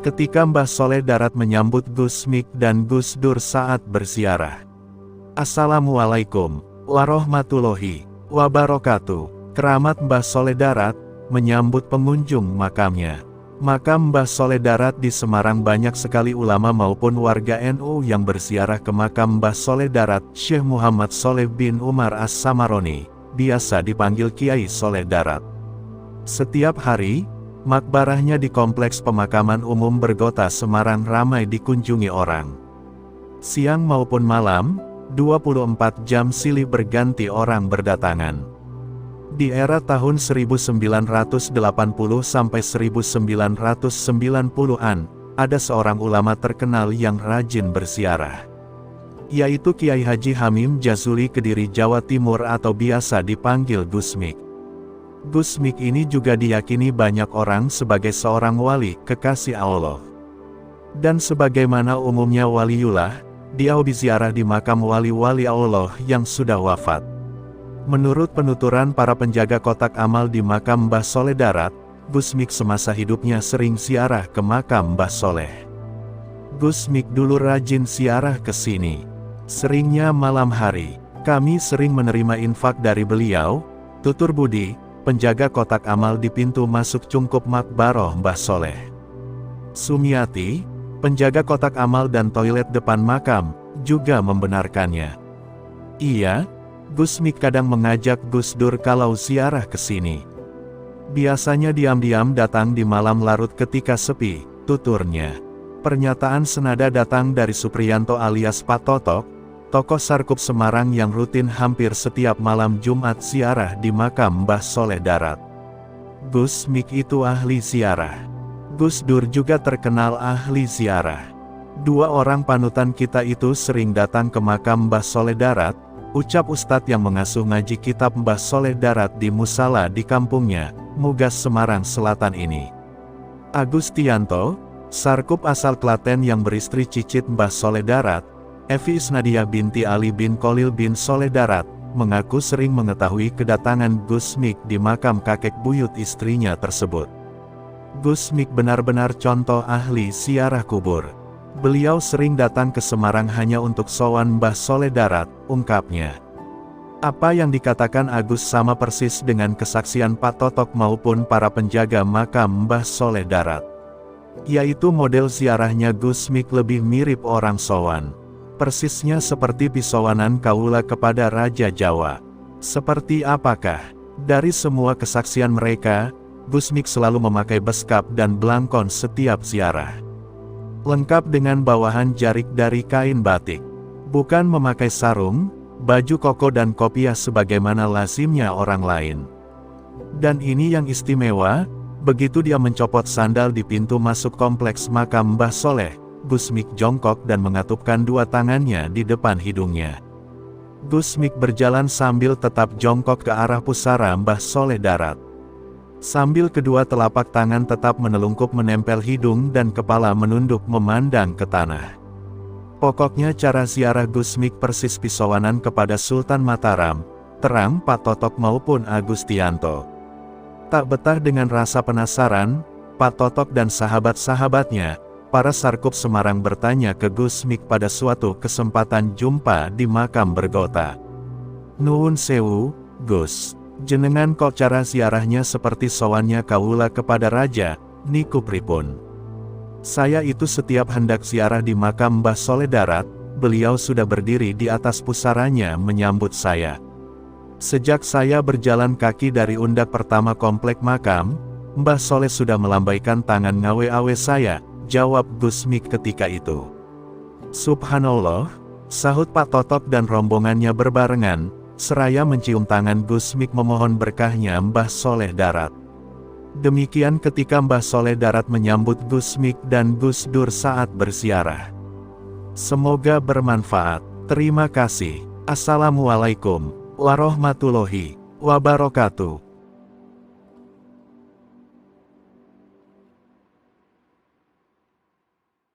ketika Mbah Soleh Darat menyambut Gus Mik dan Gus Dur saat berziarah. Assalamualaikum warahmatullahi wabarakatuh. Keramat Mbah Soleh Darat menyambut pengunjung makamnya. Makam Mbah Soleh Darat di Semarang, banyak sekali ulama maupun warga NU yang berziarah ke makam Mbah Soleh Darat. Syekh Muhammad Soleh bin Umar As-Samaroni, biasa dipanggil Kiai Soleh Darat. Setiap hari, makbarahnya di Kompleks Pemakaman Umum Bergota Semarang ramai dikunjungi orang. Siang maupun malam, 24 jam silih berganti orang berdatangan. Di era tahun 1980 sampai 1990-an, ada seorang ulama terkenal yang rajin berziarah, yaitu Kiai Haji Hamim Jazuli Kediri Jawa Timur atau biasa dipanggil Gus Mik. Gus Mik ini juga diyakini banyak orang sebagai seorang wali kekasih Allah. Dan sebagaimana umumnya waliullah, dia hobi ziarah di makam wali-wali Allah yang sudah wafat. Menurut penuturan para penjaga kotak amal di makam Mbah Soleh Darat, Gus Mik semasa hidupnya sering ziarah ke makam Mbah Soleh. Gus Mik dulu rajin ziarah ke sini. Seringnya malam hari, kami sering menerima infak dari beliau. Tutur Budi, penjaga kotak amal di pintu masuk Cungkup Makbaroh Mbah Soleh. Sumiati, penjaga kotak amal dan toilet depan makam, juga membenarkannya. Iya, Gus Mik kadang mengajak Gus Dur kalau ziarah ke sini. Biasanya diam-diam datang di malam larut ketika sepi, tuturnya. Pernyataan senada datang dari Supriyanto alias Pak Totok, tokoh Sarkup Semarang yang rutin hampir setiap malam Jumat ziarah di makam Mbah Soleh Darat. Gus Mik itu ahli ziarah. Gus Dur juga terkenal ahli ziarah. Dua orang panutan kita itu sering datang ke makam Mbah Soleh Darat, ucap Ustadz yang mengasuh ngaji kitab Mbah Soleh Darat di musala di kampungnya, Mugas Semarang Selatan ini. Agustianto, Sarkup asal Klaten yang beristri cicit Mbah Soleh Darat, Evi Isnadiah binti Ali bin Kolil bin Soleh Darat, mengaku sering mengetahui kedatangan Gus Mik di makam kakek buyut istrinya tersebut. Gus Mik benar-benar contoh ahli ziarah kubur. Beliau sering datang ke Semarang hanya untuk sowan Mbah Soleh Darat, ungkapnya. Apa yang dikatakan Agus sama persis dengan kesaksian Pak Totok maupun para penjaga makam Mbah Soleh Darat. Yaitu model ziarahnya Gus Mik lebih mirip orang sowan. Persisnya seperti pisowanan kaula kepada Raja Jawa. Seperti apakah? Dari semua kesaksian mereka, Gus Mik selalu memakai beskap dan belangkon setiap ziarah. Lengkap dengan bawahan jarik dari kain batik. Bukan memakai sarung, baju koko dan kopiah sebagaimana lazimnya orang lain. Dan ini yang istimewa, begitu dia mencopot sandal di pintu masuk kompleks makam Mbah Soleh, Gus Mik jongkok dan mengatupkan dua tangannya di depan hidungnya. Gus Mik berjalan sambil tetap jongkok ke arah pusara Mbah Soleh Darat. Sambil kedua telapak tangan tetap menelungkup menempel hidung dan kepala menunduk memandang ke tanah. Pokoknya cara ziarah Gus Mik persis pisowanan kepada Sultan Mataram, terang Pak Totok maupun Agustianto. Tak betah dengan rasa penasaran, Pak Totok dan sahabat-sahabatnya, para Sarkup Semarang bertanya ke Gus Mik pada suatu kesempatan jumpa di makam Bergota. Nuwun sewu, Gus. Jenengan kok cara ziarahnya seperti sowannya kaula kepada raja, niku pripun? Saya itu setiap hendak ziarah di makam Mbah Soleh Darat, beliau sudah berdiri di atas pusaranya menyambut saya. Sejak saya berjalan kaki dari undak pertama komplek makam, Mbah Soleh sudah melambaikan tangan ngawe-awe saya, jawab Gus Mik ketika itu. Subhanallah, sahut Pak Totok dan rombongannya berbarengan, seraya mencium tangan Gus Mik memohon berkahnya Mbah Soleh Darat. Demikian ketika Mbah Soleh Darat menyambut Gus Mik dan Gus Dur saat berziarah. Semoga bermanfaat. Terima kasih. Assalamualaikum warahmatullahi wabarakatuh.